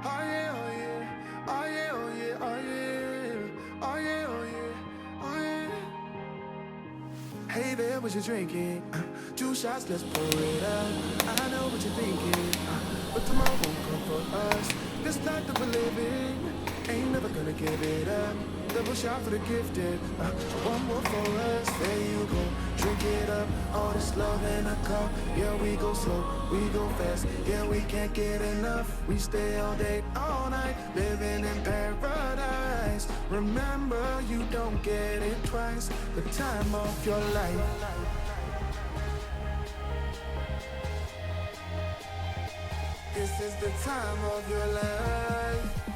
Oh yeah, oh yeah, oh yeah, oh yeah, oh yeah, oh yeah, oh yeah, oh yeah. Hey there, what you drinking? 2 shots, let's pour it out. I know what you're thinking, but tomorrow won't come for us. This life that we're living ain't never gonna give it up. Double shot for the gifted, one more for us. There you go, drink it up. All this love in a cup. Yeah, we go slow, we go fast. Yeah, we can't get enough. We stay all day, all night, living in paradise. Remember, you don't get it twice. The time of your life. This is the time of your life.